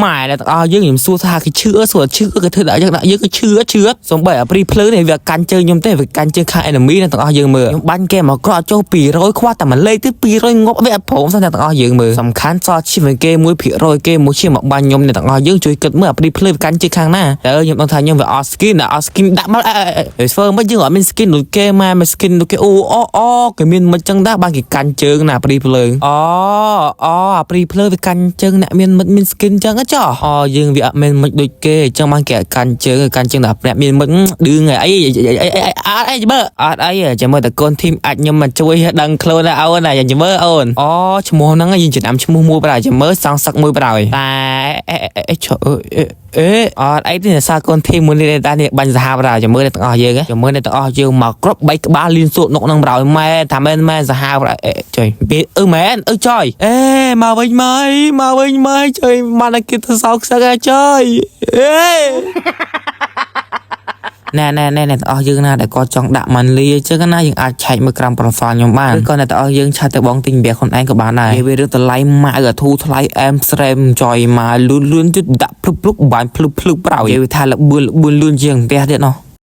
ម៉ែតែទាំងអស់យើងខ្ញុំសួរថាគេឈឺស្រួលឈឺគេធ្វើដាក់យើងដាក់យើងក៏ឈឺសំបីអាព្រីភ្លើនេះវាកាន់ជើងខ្ញុំទេវាកាន់ជើងខាង enemy ទាំងអស់យើងមើលខ្ញុំបាញ់គេមកក្រក់ចុះ200ខ្វះតែមួយលេខទៅ200ងប់វាព្រមសោះទាំងអស់យើងមើលសំខាន់សល់ជីវិតគេ1%គេមួយជាមកបាញ់ខ្ញុំទាំងអស់យើងជួយគិតមើលអាព្រីភ្លើវាកាន់ជើងខាងណាតើខ្ញុំដឹងថាខ្ញុំវាអត់ skin ដាក់មកធ្វើមិនយើងអត់មាន skin ដូចគេមក skin ដូចគេអូគេមានមិនចឹងដែរបានគេកាន់ជើងណាព្រីភ្លើអាព្រីភ្លើវាកាន់ជើងអ្នកមាន skin ចឹងចុះយើងវាអត់មានមិនដូចគេចឹងបានគេកាន់ជើងដល់អ្នកមានមិនឌឺងអីមើលអត់អីចាំមើលតកូនធីមអាចខ្ញុំមកជួយដឹងខ្លួនណាអូនណាចាំមើលអូនឈ្មោះហ្នឹងយើងចំណាំឈ្មោះមួយប្រហែលចាំមើលសងសឹកមួយប្រហែលតែអត់អីទេសារកូនធីមមួយនេះតែនេះបាញ់សាហាវប្រហែលចាំមើលទាំងអស់យើងមកគ្រប់3ក្បាលលៀនសក់នុកនឹងប្រហែលម៉ែថាមែនសាហាវប្រហែលចុយមែនចុយមកវិញម៉ៃចុយមកតែគេទៅសោកសឹកចុយណែទាំងអស់យើងណាដែលគាត់ចង់ដាក់ម៉ាន់លីចឹងណាយើងអាចឆែកមើលក្រោម profile ខ្ញុំបានឬក៏អ្នកទាំងអស់យើងឆាតទៅបងទិញវាខ្លួនឯងក៏បានដែរវារឿងតម្លៃម៉ាក់ធូរថ្លៃអែមស្រែមចយមកលឿនទៅដាក់ភ្លុកបាញ់ភ្លុកប្រោយវាថាលឿនជាងផ្ទះទៀតណោះ